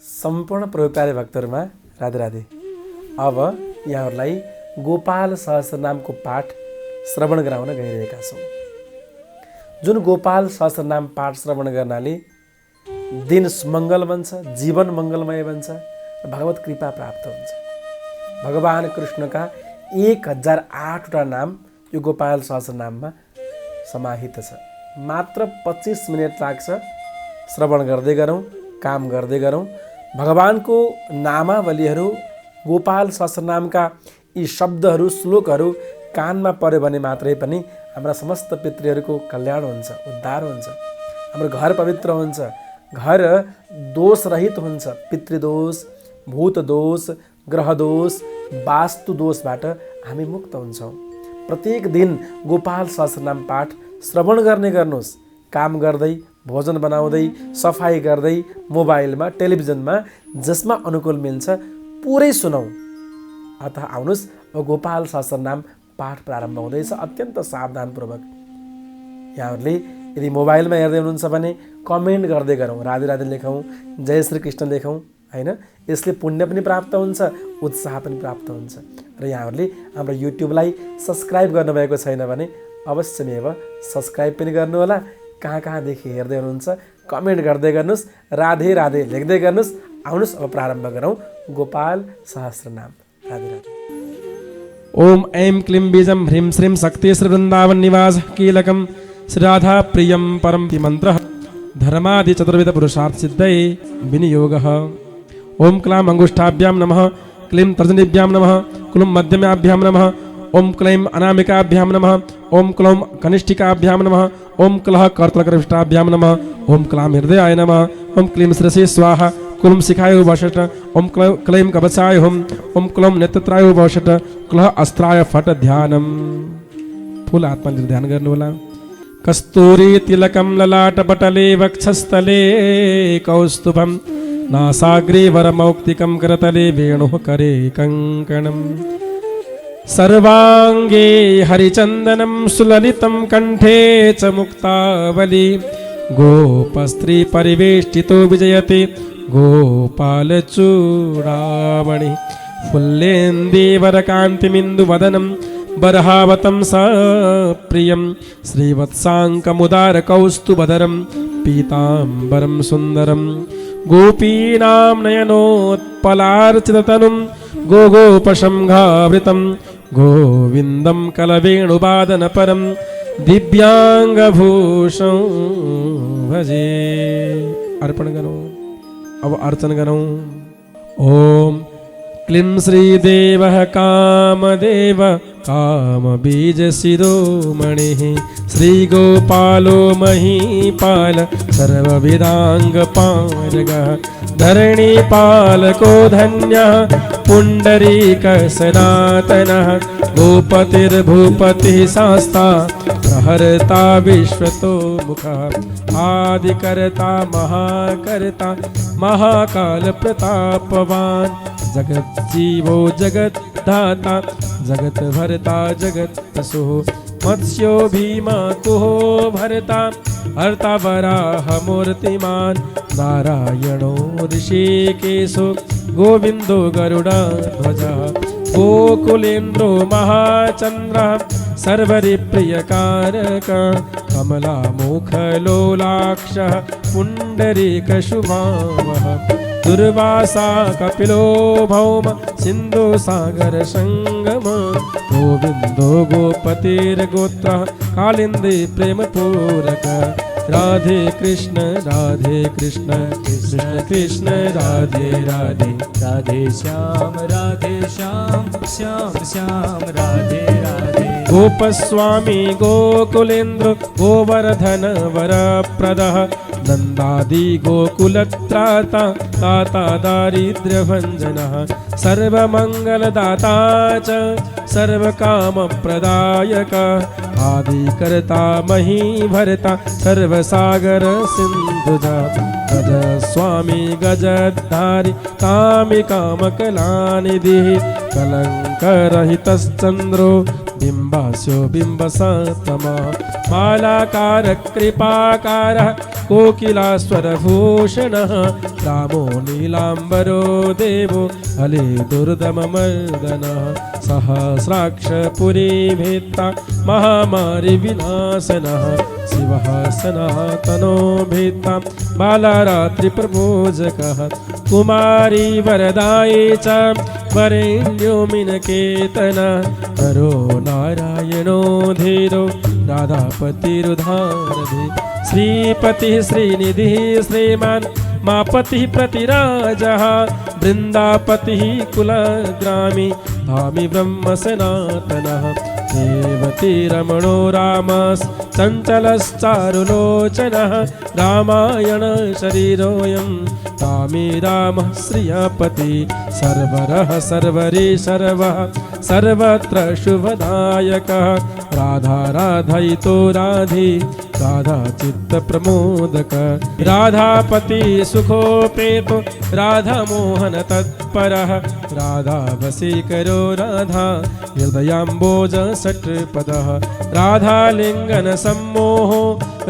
सम्पूर्ण प्रेमी भक्तहरुमा राधे राधे। अब यहाँहरूलाई गोपाल सहस्रनामको पाठ श्रवण गराउन गइरहेका छौं। जुन गोपाल सहस्रनाम पाठ श्रवण गर्नाले दिन मङ्गल बन्छ, जीवन मङ्गलमय बन्छ र भगवत कृपा प्राप्त हुन्छ। भगवान कृष्णका 1008वटा नाम यो गोपाल सहस्रनाममा समाहित छ। मात्र 25 मिनेट लाग्छ। श्रवण गर्दै गरौँ, काम गर्दै गरौँ। भगवानको नामावलीहरू, गोपाल सहस्रनामका यी शब्दहरू, श्लोकहरू कानमा पर्यो भने मात्रै पनि हाम्रा समस्त पितृहरूको कल्याण हुन्छ, उद्धार हुन्छ। हाम्रो घर पवित्र हुन्छ, घर दोषरहित हुन्छ। पितृदोष, भूत दोष, ग्रह दोष, वास्तु दोषबाट हामी मुक्त हुन्छौँ। प्रत्येक दिन गोपाल सहस्रनाम पाठ श्रवण गर्ने गर्नुहोस्। काम गर्दै, भोजन बनाउँदै, सफाई गर्दै, मोबाइलमा, टेलिभिजनमा, जसमा अनुकूल मिल्छ पुरै सुनौँ। अतः आउनुहोस्, अब गोपाल सहस्रनाम पाठ प्रारम्भ हुँदैछ। अत्यन्त सावधानपूर्वक यहाँहरूले यदि मोबाइलमा हेर्दै हुनुहुन्छ भने कमेन्ट गर्दै गरौँ, राधे राधे लेखौँ, जय श्री कृष्ण लेखौँ, हैन? यसले पुण्य पनि प्राप्त हुन्छ, उत्साह पनि प्राप्त हुन्छ। र यहाँहरूले हाम्रो युट्युबलाई सब्स्क्राइब गर्नुभएको छैन भने अवश्यमेव सब्स्क्राइब पनि गर्नुहोला। कहाँदेखि हेर्दै हुनुहुन्छ कमेन्ट गर्दै गर्नुहोस्, राधे राधे लेख्दै गर्नुहोस्। आउनुहोस्, अब प्रारम्भ गरौँ गोपाल सहस्रनाम। राधे राधे। ओम ऐं क्लीं बीजं ह्रीं श्रीं शक्ति श्री वृंदावन निवास कीलकं श्री राधा प्रियं परम मंत्रः धर्मादि चतुर्विध पुरुषार्थ सिद्धये विनियोगः। ओम क्लां अंगुष्ठाभ्यां नमः, क्लीं तर्जनीभ्यां नमः, क्लूं मध्यमाभ्यां नमः, ओम क्लीं अनामिकाभ्यां नमः, ओम क्लौं कनिष्ठिकाभ्यां नमः, ओम क्लः कर्तलकरिष्ठाभ्यां नमः, ओम क्लां हृदयाय नमः, ओम क्लीं शिरसि स्वाहा, क्लूं शिखाय वषट, ओम क्लीं कवचाय हुम, ओम क्लौं नेत्रत्राय वषट, क्लः अस्त्राय फट ध्यानम। फूल आत्मा ध्यान गर्नु होला। कस्तूरी तिलकं ललाटपटले वक्षस्थले कौस्तुभं नासाग्रे वरमौक्तिकं करतले वेणुः करे कङ्कणम् सर्वांगे हरिचंदनं सुललितं कंठे च मुक्तावली गोपस्त्री परिवेष्टितो विजयते गोपालचूडामणि फुल्लेन्दीवरकान्तिमिन्दुवदनं बर्हावतं सप्रियं श्रीवत्साङ्कमुदारकौस्तुभधरं पीताम्बरं सुन्दरं गोपीनां नयनोत्पलार्चिततनुं गोगोपशंघावृतं गोविन्दं कलवेणुवादनपरं दिव्यांगभूषं भजे। अर्पण करो, अब अर्चन करो। ओम क्लीं श्रीदेवः कामदेव कामबीजशिरोमणिः श्रीगोपालो महीपाल सर्वविदाङ्गपालकः धरणीपालको धन्यः पुण्डरीकः सनातनः गोपतिर्भूपतिः शास्ता प्रहर्ता विश्वतोमुखः आदिकर्ता महाकर्ता महाकालप्रतापवान् जगज्जीवो जगद्धाता जगद्भर्ता जगत्प्रसूः मत्स्यो भीमा कुहो भरता हर्ता वराहमूर्तिमान् नारायणो ऋषिकेशो गोविन्दो गरुडध्वजः गोकुलेन्द्रो महाचन्द्रः सर्वरिप्रियकारकः कमलामुखलोलाक्षः पुण्डरीकशुभावः दुर्वासा कपिलो भौम सिन्धु सागर संगम गोविन्दो गोपतिर्गोत्रः कालिन्दी प्रेमपूरक राधे कृष्ण कृष्ण कृष्ण राधे राधे राधे श्याम श्याम श्याम राधे राधे। गोपस्वामी गोकुलेन्द्र गोवर्धन वरप्रदः नन्दादि गोकुलत्राता ताता दारिद्र्यभञ्जनः सर्वमङ्गलदाता च सर्वकामप्रदायक आदिकर्ता महीभर्ता सर्वसागर सिन्धुजा गज स्वामी गजधारी कामिकामकलानिधिः कलङ्करहितश्चन्द्रो बिम्बास्यो बिम्बसत्तमः मालाकार कृपाकारः कोकिलास्वरभूषणः रामो नीलाम्बरो देवो हले दुर्दममर्दनः सहस्राक्ष पुरीभेत्ता महामारी विनाशनः शिवः सनातनो भेत्ता बालरात्रिप्रभोजकः कुमारी वरदाये च वरेण्यो मिनकेतन हरो नारायणो धीरो राधापतिरुधारधि श्रीपतिः श्रीनिधिः श्रीमान् मापतिः प्रतिराजः वृन्दापतिः कुलग्रामी धामी ब्रह्म सनातनः देवती रमणो रामस् चञ्चलश्चारुलोचनः रामायण शरीरोऽयं धामी रामः श्रियपति सर्वरः सर्वरी सर्वः सर्वत्र शुभदायकः राधा राधयितो राधि राधा चित्त प्रमोदक राधापति सुखोपेतो राधा मोहन तत्परः राधा वशीकरो राधा हृदयाम्बोज षट्पदः राधा लिंगन सम्मोहो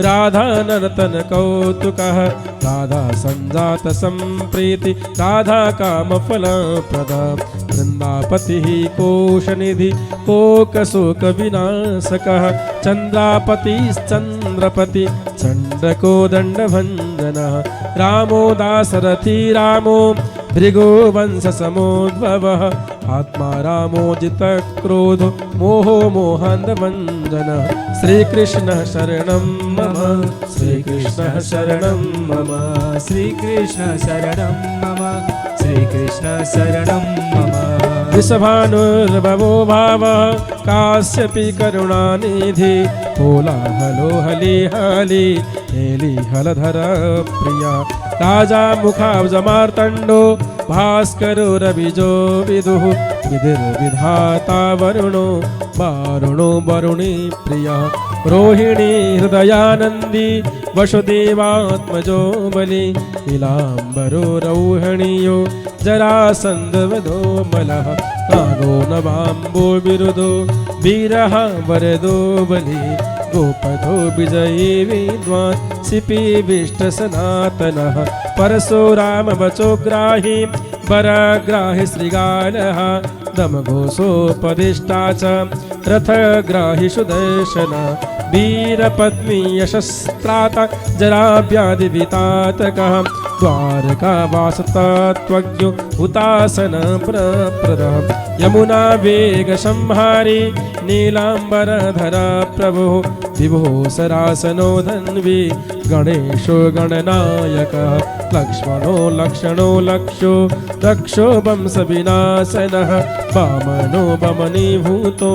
राधा नर्तन कौतुकः राधा संजात संप्रीति राधा काम फलप्रद वृंदापतिः कोशनिधि कोकशोक विनाशकः चंद्रापतिश्चंद्रपति चंडकोदंडभंजनः रामो दासरथी रामो भृगुवंश समोद्भवः आत्मा रामो जितक्रोधो मोहो मोहान्धभञ्जनः श्रीकृष्ण शरणं मम श्रीकृष्ण शरणं मम श्रीकृष्ण शरणं मम श्रीकृष्ण शरणं मम वृषभानुर्भवो भावः काश्यपि करुणानिधि कोलाहलो हली हली हेली हलधर प्रिया राजा मुखाब्जमार्तण्डो भास्करो रविजो विदुः विधिर्विधाता वरुणो वारुणो वरुणी प्रिया रोहिणी हृदयानन्दी वसुदेवात्मजो बलि नीलाम्बरो रौहणीयो जरासन्धवधो मलः नागो नवाम्बो विरुदो वीरः वरदो बलि गोपधो विजयी विद्वान् सिपीविष्ट सनातनः परशुराम वचोग्राही वरग्राहि श्रीगालः दमघोषोपदिष्टा च रथग्राहि सुदर्शन वीरपत्नी यशस्त्रात जराव्याधिवितातकः द्वारकावासतत्त्वज्ञो हुतासन प्रप्रदः यमुना वेगसंहारी नीलाम्बरधरा प्रभुः विभो सरासनो धन्वी गणेशो गणनायकः लक्ष्मणो लक्षणो लक्षो रक्षो वंशविनाशनः वामनो वमनीभूतो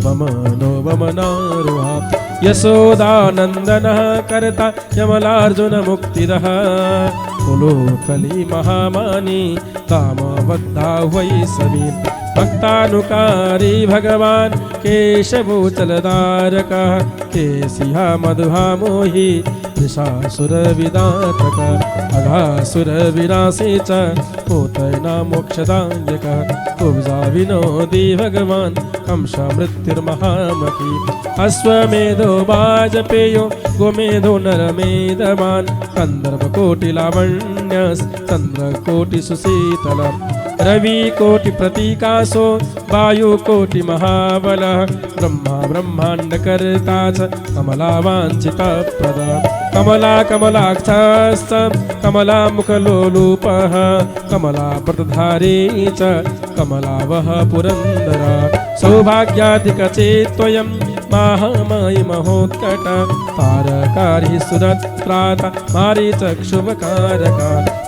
वमनो वमनारुहा यशोदानन्दनः कर्ता यमलार्जुनमुक्तिदः कुलो कली महामानी कामबद्धा वै समी भक्तानुकारी भगवान् केशवोचलदारकः केशिहा मधुहामोहि वृषासुरविदातकः अघासुरविनाशे च पोतैना मोक्षदायकः कुब्जा विनोदी भगवान् कंसमृत्युर्महामती अश्वमेधो वाजपेयो गोमेधो नरमेधवान् कन्दर्पकोटिलावण्यश्चन्द्रकोटिसुशीतलम् रविकोटिप्रतीकाशो वायुकोटिमहाबलः ब्रह्मा ब्रह्माण्डकर्ता च कमलावाञ्छितप्रदा कमला कमलाक्षश्च कमलामुखलोलूपः कमलाव्रतधारी च कमलावः पुरन्दर सौभाग्याधिकचेत्त्वयं महामायि महोत्कट तारकारी सुरत्रात मारीचक्षुभकारक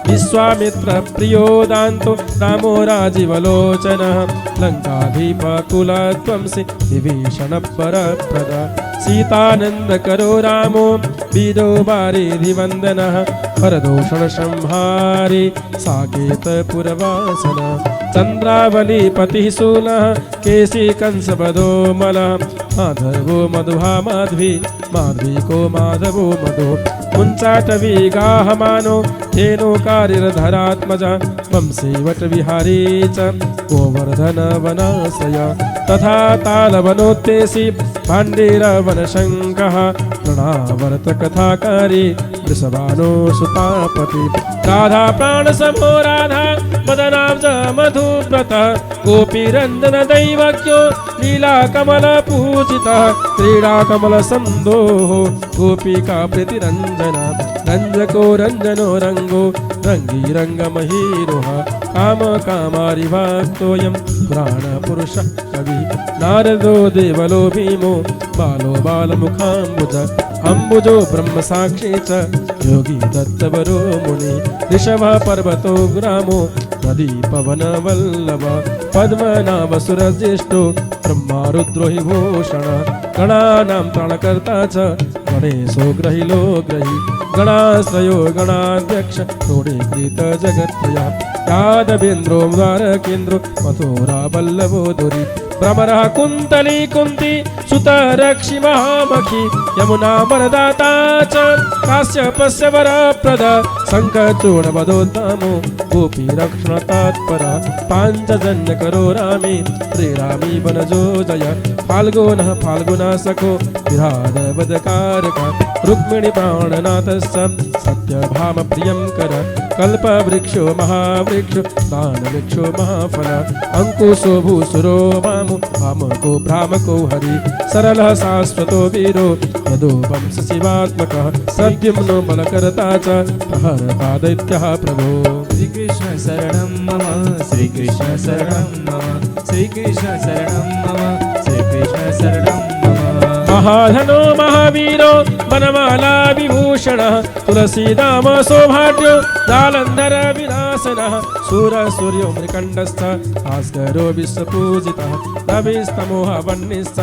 विश्वामित्रप्रियोदान्तो रामो राजीवलोचनः लङ्काधीपकुलध्वंसि विभीषणवरप्रद सीतानन्दकरो रामो बीजो वारिधिवन्दनः परदूषणसंहारी साकेतपुरवासनः चन्द्रावलीपतिः शूलः केशी कंसपदो मलः माधवो मधुहा माध्वी माध्वी को माधवो मधु मुञ्चाटवीगाहमानो धेनुकारिर्धरात्मज वंशीवट विहारी च गोवर्धनवनाश्रय तथा तालवनोत्तेशी भाण्डीरवनशङ्कः प्रणावर्तकथाकारी वृषभानो सुतापति राधा प्राणसमो राधा मदनाब्ज मधुव्रत गोपीरञ्जन दैवज्ञो लीलाकमलपूजितः क्रीडाकमलसन्दोः गोपिका प्रीतिरञ्जन रञ्जको रञ्जनो रङ्गो रङ्गीरङ्गमहीरुह कामकामारिवाक्तोऽयं पुराणपुरुषः कवि नारदो देवलो भीमो बालो बालमुखाम्बुज अम्बुजो ब्रह्मसाक्षी च योगी दत्तवरो मुनि ऋषभः पर्वतो ग्रामो नदी पवनवल्लभ पद्मनाभसुरज्येष्ठो ब्रह्मा रुद्रो हि भूषण गणानां प्राणकर्ता च गणेशो ग्रहिलो ग्रही गणाश्रयो गणाध्यक्ष क्रोडीकृत जगत्त्रया यादवेन्द्रो द्वारकेन्द्रो मथुरा वल्लभो धुरी भ्रमरः कुन्तली कुन्ती सुतरक्षि महामखी यमुना वरदाता च काश्यपस्य वरप्रद शङ्खचूडवदोत्तमो गोपी रक्षण तत्पर पाञ्चजन्यकरो रामे श्रीरामी वनजो जय फाल्गुनः फाल्गुनासखो विराधवदकारक रुक्मिणी प्राणनाथस्य सत्यभाम प्रियं कर कल्पवृक्षो महावृक्षो दानवृक्षो महाफल अंकुशो भूसुरो वामो वामको भ्रामको हरि सरलः शाश्वतो वीरो यदो वंश शिवात्मकः सद्युम्नो बलकर्ता च प्रहरता दैत्यः प्रभो श्रीकृष्ण शरणं मम श्रीकृष्ण शरणं मम श्रीकृष्ण शरणं मम श्रीकृष्ण शरणं मम महाधनो महावीरो वनमाला विभूषणः तुलसीदाम सौभाग्यो जालन्धर विनाशनः सूर सूर्यो मृकण्डश्च भास्करो विश्वपूजितः रविस्तमोह वह्निश्च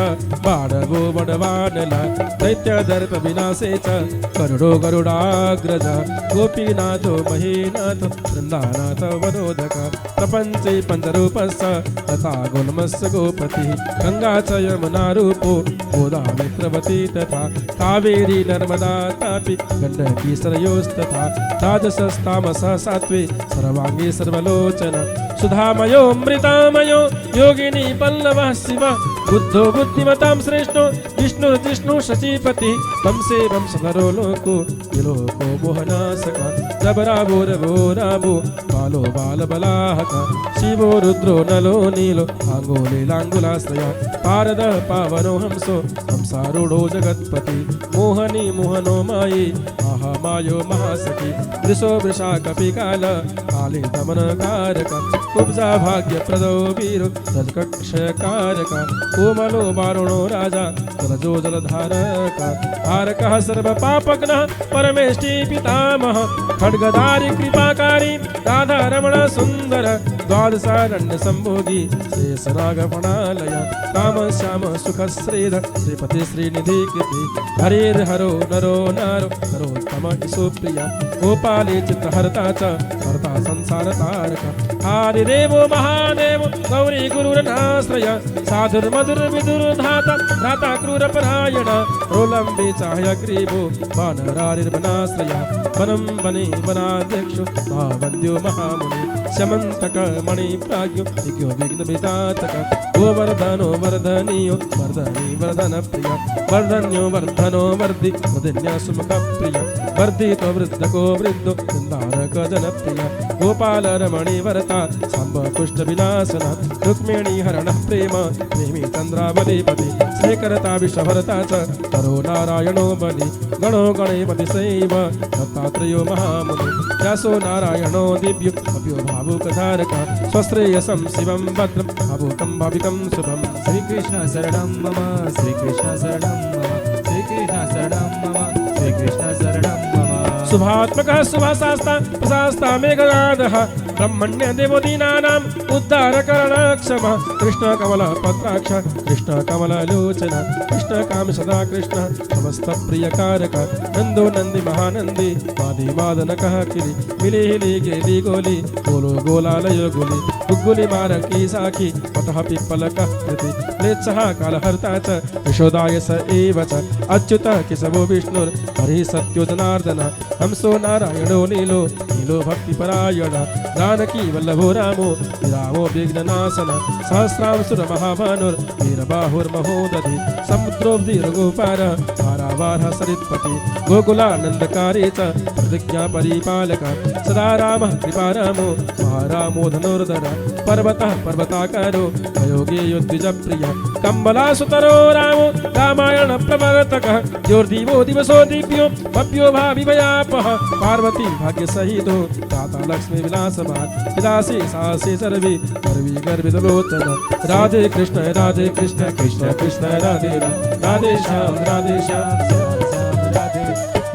बाणवो वडवानल दैत्यदर्प विनाशे च करुणो गरुडाग्रज गोपीनाथो महीनाथ वृन्दानाथ वरोधक प्रपञ्चे पञ्चरूपश्च तथा गुल्मस्य गोपतिः गङ्गा च यमुना रूपो गोदामित्रवती तथा कावेरी नर्मदा तापि गण्डकी सरयोस्तथा राजसस्तामसः सात्वे सर्वाङ्गी सर्वलोचन सुधामयो मृतामयो योगिनी पल्लवः शिव बुद्धो बुद्धिमतां श्रेष्ठो विष्णुर्जिष्णु शचीपति वंशे वंशधरो लोको विलोको मोहनाशक जबरावो रवो रावो बालो बालबलाहक शिवो रुद्रो नलो नीलो आङ्गोलीलाङ्गुलाश्रय पारद पावनो हंसो हंसारूढो जगत्पति मोहनी मोहनो मायी महामायो महासखी वृषो वृषा कपिकाल काली दमनकारक कुब्जा भाग्यप्रदो वीरो रजकक्षकारक कोमलो वारुणो राजा जलजो जलधारक तारकः सर्वपापघ्नः परमेष्टि पितामह खड्गधारी कृपाकारी राधा रमण सुन्दर द्वादशारण्य सम्भोगी शेषनागफणालय राम श्याम सुखश्रीध श्रीपति श्रीनिधि कृति हरिर्हरो नरो नारो नरोत्तम सुप्रिय गोपाले चित्रहर्ता च हर्ता संसार तारक हरिदेवो महादेव गौरी गुरुरनाश्रय साधुर्मधुर्विदुर्धाता भ्राता क्रूरपरायण रोलम्बे चाहयग्रीवो वानरारिर्वनाश्रय वनं वने वनाध्यक्षो महावन्द्यो महामुनि शमन्तक मणिप्राज्ञो विज्ञो विघ्नविधातक गोवर्धनो वर्धनीयो वर्धनी वर्धनप्रिय वर्धन्यो वर्धनो वर्धि वर्धिन्या सुमुखप्रिय वर्धितो वृद्धको वृद्धो वृन्दारक जनप्रिय गोपाल रमणी वरता साम्ब कुष्ठ विनाशन रुक्मिणी हरणः प्रेम प्रेमी चन्द्रावलीपति शेखरता विश्वभरता च तरो नारायणो बलि गणो गणेपति सैव दत्तात्रेयो महामुनि व्यासो नारायणो दिव्यो अप्यो भावुकधारक स्वश्रेयसं शिवं भद्रं भावुकं भाविकं शुभम् श्रीकृष्ण शरणं मम श्रीकृष्ण शरणं मम श्रीकृष्ण शरणं मम श्रीकृष्ण शरणं मम शुभात्मकः शुभशास्ता प्रशास्ता मेघनादः ब्रह्मण्य देवो दीनानाम् उद्धारकरणक्षमः कृष्णकमलपत्राक्ष कृष्णकमललोचन कृष्णकामि सदा कृष्ण समस्तप्रियकारक नन्दो नन्दी महानन्दी वादिवादनकः किरि मिलि हिलि गेलि गोलि गोलो गोलालयो गोलि गुग्गुलि मारकी साखी पटः पिप्पलकः कृति म्लेच्छः कालहर्ता च यशोदाय स एव च अच्युतः केशवो विष्णुर् हरिः सत्यो जनार्दन हंसो नारायणो नीलो नीलो भक्तिपरायण जानकी वल्लभो रामो रामो विघ्ननाशन सहस्रांशुर महाभानुर वीरबाहुर्महोदधि समुद्रोब्धि रघुपार पारावारः सरित्पति गोकुलानन्दकारी च प्रतिज्ञा परिपालक सदा रामः कृपारामो महारामो धनुर्धर पर्वतः पर्वताकारो प्रयोगे युद्धिजप्रिय कम्बलासुतरो रामो रामायण प्रवर्तकः द्योर्दिवो दिवसो दिव्यो भव्यो भाविभयापः पार्वती भाग्य सहितो दाता लक्ष्मी विलासवान् विलासी साहसी सर्वे गर्वी गर्भितलोचन राधे कृष्ण कृष्ण कृष्ण राधे राधे श्याम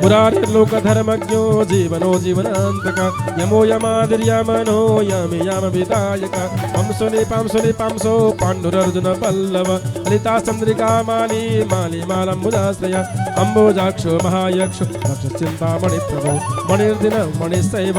मुरारिर्लोकधर्मज्ञो जीवनो जीवनान्तक यमो यमादिर्यमनो यमि यमविदायक पंसो पाण्डुरर्जुन पल्लव ललिता चन्द्रिका माली माली मालम्बुजाश्रय अम्बोजाक्षो महायक्षो रक्षचिन्तामणि प्रभो मणिर्दिन मणिशैव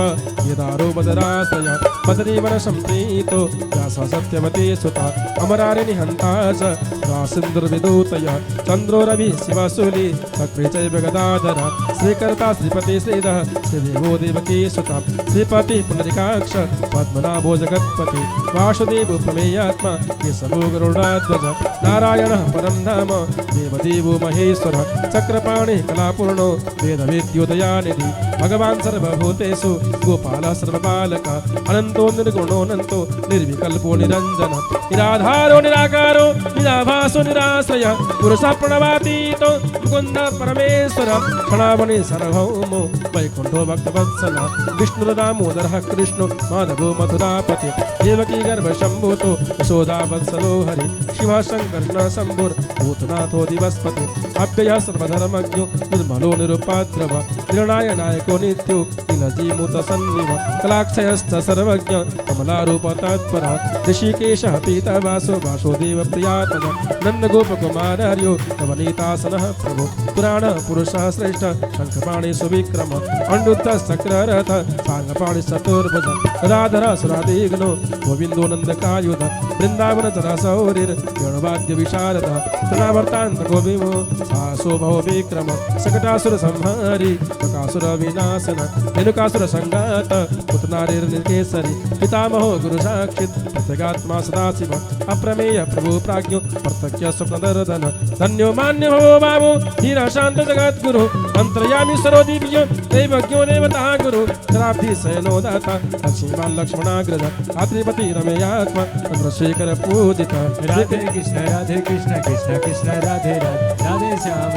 यदारो बदराश्रय बदरीवन सम्प्रीतो व्यास सत्यवती सुता अमरारिणि हन्ता च रासिन्दुर्विदूतय चन्द्रो रवि शिवशूली चक्रे चैव गदाधर श्रीकर्ता श्रीपति श्रीधः श्रीदेवो देवकी सुता श्रीपति पुनरिकाक्ष पद्मनाभो जगत्पति वासुदेव प्रमेयात्मा केशवो गरुडाध्वज नारायणः परं धाम देवदेवो महेश्वर चक्रपाणि कलापूर्णो वेदवेद्योदयानिधि भगवान् सर्वभूतेषु गोपालः सर्वपालक अनन्तो निर्गुणोऽनन्तो निर्विकल्पो निरञ्जन निराधारो निराकारो निराभासो निराश्रय पुरुषः प्रणवातीतो मुकुन्द परमेश्वर क्षणावणि सार्वभौमो वैकुण्ठो भक्तवत्सल विष्णुर्दामोदरः कृष्णो माधवो मथुरापति देवकी गर्भशम्भूतो यशोदावत्सलो हरि शिवः शङ्कर्षणः शम्भुर्भूतनाथो दिवस्पति अव्ययः सर्वधर्मज्ञो निर्मलो निरुपद्रव निर्णायनायको नित्यो निलजीमुतसन्निव कलाक्षयश्च सर्वज्ञ कमलारूप तत्परः ऋषिकेशः पीतवासो वासुदेव प्रियातन नन्दगोपकुमार हर्यो नवनीतासनः प्रभो पुराण पुरुषः श्रेष्ठ शङ्खपाणि सुविक्रम अण्डुत्थ चक्ररथ साङ्गपाणि चतुर्भुज राधर सुरादिघ्नो गोविन्दो नन्दकायुध वृन्दावन चरसौरिर् वेणुवाद्य विशारद तृणावर्तान्त गोविमो सासो भव विक्रम सकटासुर संहारी बकासुर विनाशन रेणुकासुर संघात पुतनारिर्निकेसरी पितामहो गुरु साक्षित् प्रत्यगात्मा सदाशिव अप्रमेय प्रभु प्राज्ञो प्रत्यक्ष स्वप्नदर्दन धन्यो मान्यो भवो बाबो धीर शान्त जगद्गुरु अंतर्यामी सरो दिव्यो दैवज्ञो देवता गुरु शराब्धि शयनो दाता लक्ष्मीवान् लक्ष्मणाग्रज आत्रिपति रमेयात्मा चन्द्रशेखर पूजित राधे कृष्ण कृष्ण कृष्ण राधे राधे श्याम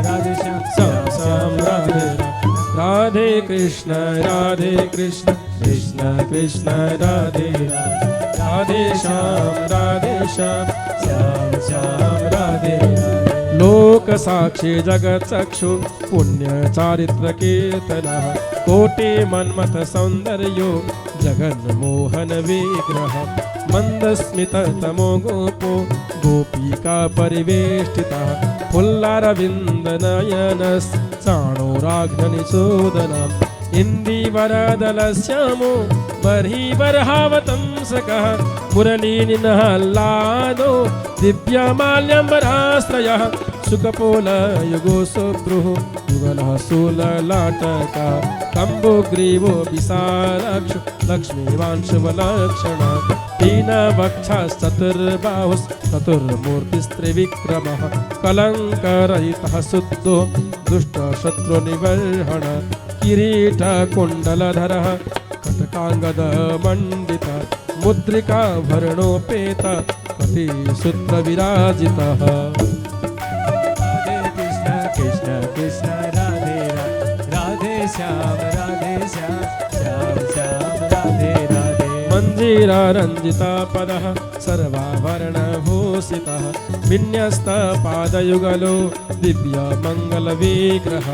श्याम राधे राधे कृष्ण कृष्ण कृष्ण राधे राधे श्याम श्याम राधे लोक साक्षी जगत चक्षु पुण्य चारित्र कीर्तनः कोटि मन्मथ सौंदर्यो जगन मोहन विग्रह मंदस्मित तमो गोपो गोपिका परिवेष्टितः फुल्लारविन्द नयनस् चाणूराग्निसूदनम् इन्दीवरदलश्यामो बर्हिबर्हावतंसकः मुरलीनिनहल्लादो दिव्यमाल्यम्बराश्रयः सुकपोलयुगो सुभ्रुः युगलः शूललाटकः कम्बुग्रीवो विशालाक्ष लक्ष्मीवांशुवलक्षणः दीनवक्षश्चतुर्बाहुश्चतुर्मूर्तिस्त्रिविक्रमः कलङ्करहितः शुद्धो दुष्टशत्रुनिबर्हण किरीटकुण्डलधरः कटकाङ्गदमण्डित मुद्रिकाभरणोपेत कटिसूत्रविराजितः कृष्ण कृष्ण राधे राधे श्याम राधे श्याम राधे राधे सुरजीररञ्जितपदः सर्वाभरणभूषितः विन्यस्तपादयुगलो दिव्यमङ्गलविग्रह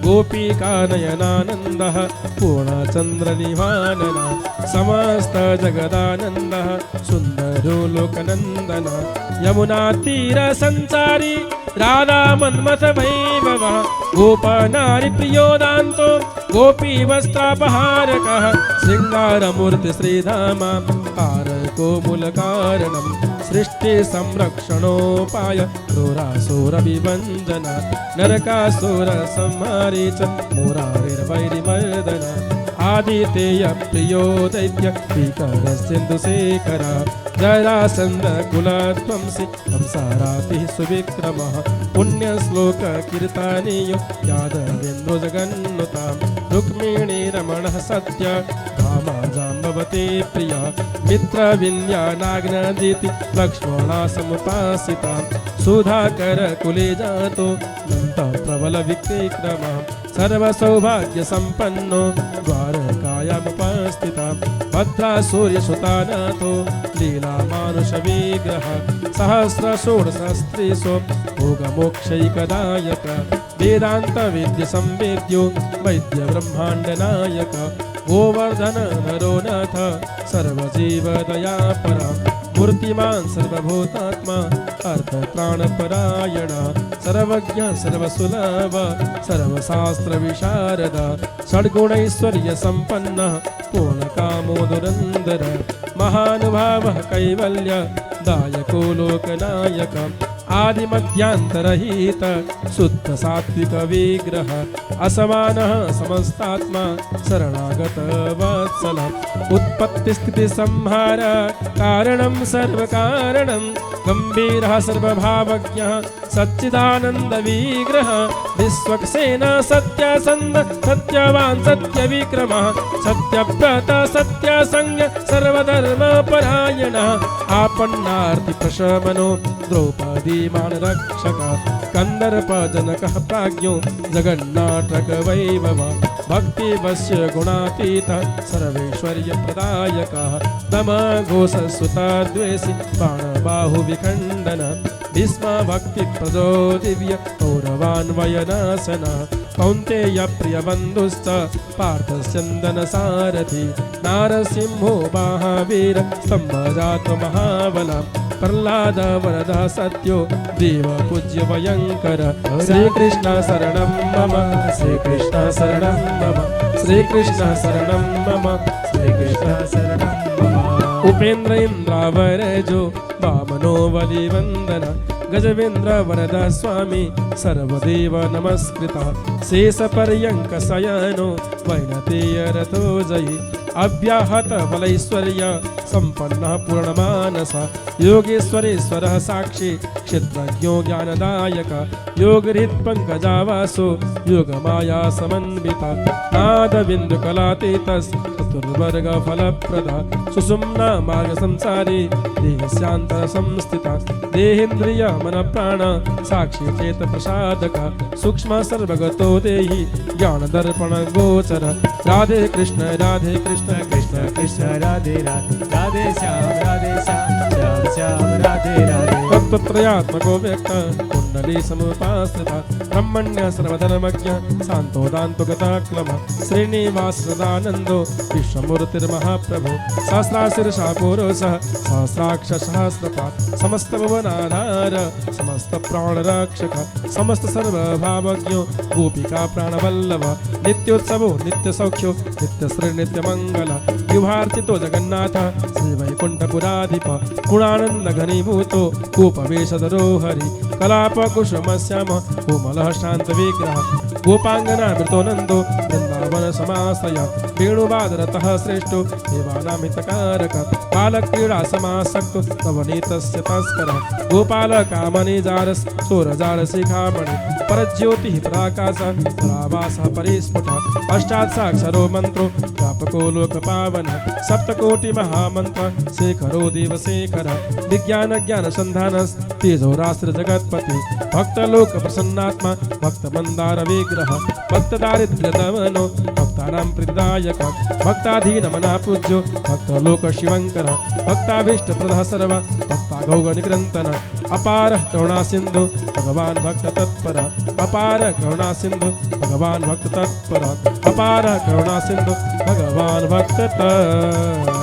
गोपिकानयनानन्दः पूर्णचन्द्रनिवाननः समस्तजगदानन्दः सुन्दरो लोकनन्दनः यमुनातीरसञ्चारी राधामन्मथवैभवः गोपनारिप्रियोदान्तो गोपीवस्त्रापहारकः शृङ्गारमूर्तिश्रीधामा हारकोमूलकारणं सृष्टिसंरक्षणोपाय क्रूरासुरविभञ्जन नरकासुरसंहारे च मुरारिर्वैरिमर्दन आदितेयप्रियो दैत्य भीकरसिन्धुशेखर जरासन्धकुलध्वंसि संसारातिः सुविक्रमः पुण्यश्लोककीर्तनीयो यादवेन्द्रो जगन्नुतां रुक्मिणीरमणः सत्य भामा जाम्बवती प्रिया मित्रविन्द्यानाग्नजिति लक्ष्मणा समुपासिता सुधाकरकुले जातो दन्तप्रबलविक्रमः सर्वसौभाग्यसम्पन्नो द्वारकायामुपस्थिता भद्रा सूर्यसुतानाथो लीलामानुषविग्रह सहस्रषोडशस्त्रीशो भोगमोक्षैकदायक वेदान्तविद्यसंवेद्यो वैद्यब्रह्माण्डनायक गोवर्धन नरो नाथ सर्वजीवदयापरा मूर्तिमान् सर्वभूतात्मा अर्थप्राणपरायण सर्वज्ञ सर्वसुलभ सर्वशास्त्रविशारद षड्गुणैश्वर्यसम्पन्नः पूर्णकामोदुरन्दर महानुभावः कैवल्य दायको लोकनायक आदिमध्यान्तरहित शुद्ध सात्विक विग्रह असमानः समस्तात्मा शरणागत वत्सल उत्पत्तिस्थिति संहार कारणं सर्वकारणं गंभीरः सर्वभावज्ञः सच्चिदानंद विग्रह विश्वक्सेन सत्यसंध सत्यवान् सत्यविक्रमः सत्यव्रत सत्यसंज्ञ सर्वधर्मपरायणः आपन्नार्ति प्रशमनो द्रौपदी मानरक्षक कंदर्पजनकः प्राज्ञो जगन्नाटक वैभव भक्तिवश्य गुणातीतः सर्वैश्वर्यप्रदायकः दमघोषसुता द्वेषि बाणबाहुविखण्डन भीष्म भक्तिप्रदो दिव्य कौरवान्वयनाशन कौन्तेय प्रियबन्धुश्च पार्थस्यन्दन सारथि नारसिंहो महावीर स्तम्भजात महाबल प्रह्लाद वरदा सत्यो देव पूज्य भयंकर श्रीकृष्ण शरणं मम श्रीकृष्ण शरणं मम श्रीकृष्ण शरणं मम श्रीकृष्ण शरणं मम उपेन्द्र इंद्रावरजो वामनो बलिवंदन गजवेन्द्र वरद स्वामी सर्वदेव नमस्कृतः शेषपर्यंक शयनो वैनतेयरतो जयि अव्याहत बलैश्वर्य संपन्न पूर्णमानस योगेश्वरेश्वरः साक्षी क्षेत्रज्ञो ज्ञानदायक योगहृत् पंकजावासो योगमाया समन्विता नादबिन्दुकलातीतस् चतुर्वर्ग फलप्रद सुषुम्ना मार्ग संसारी देहस्यांतर संस्थिता देहेन्द्रिय मन प्राण साक्षी चेत प्रसादक सूक्ष्म सर्वगतो देहि ज्ञान दर्पण गोचर राधे कृष्ण कृष्ण कृष्ण राधे राधे राधे श्याम श्याम श्याम राधे राधे तत्त्रयात्मको व्यक्त कुंडली समुपाश्रिता ब्रह्मण्य सर्वधर्मज्ञ शांतो दान्तो गताक्लम श्रीनिवास सदानंदो विश्वमूर्तिर्महाप्रभु सहस्राशीर्षा पुरुषः सहस्राक्ष सहस्रपाद समस्त भुवनाधार समस्त प्राणरक्षक समस्त सर्वभावज्ञो गोपिका प्राणवल्लभ नित्योत्सवो नित्य सौख्यो नित्य श्री नित्य मंगल युभार्चितो जगन्नाथ श्री वैकुंठपुराधिप गुणानंद घनीभूतो गोपवेशधरो हरि कलाप कुसुमश्याम कोमलः शांत विग्रह गोपांगना मृतो नंदो वृंदावन समाश्रय वेणुवादरतः श्रेष्ठो देवानामितकारक बालक्रीडा समासक्तो नवनीतस्य तस्करः गोपाल कामनी जारस सोरजार शिखामणि परज्योतिः प्राकाश परावासः परिस्फुट अष्टादशाक्षरो मंत्रो व्यापको लोकपावन सप्तकोटि महामंत्र शेखरो देवशेखर विज्ञान ज्ञान संधानस तेजो राष्ट्र जगत्पति भक्त लोक प्रसन्नात्मा भक्त मंदार विग्रह भक्त दारिद्र्य दमनो भक्त भक्तानां प्रीतिदायक भक्ताधीनमनः पूज्यो भक्तलोक शिवङ्कर भक्ताभीष्टप्रदः सर्व भक्तागौगनिकृन्तन अपार करुणा सिंधु भगवान भक्त तत्पर अपार करुणा सिंधु भगवान भक्त तत्पर अपार करुणा सिंधु भगवान भक्त तत्पर।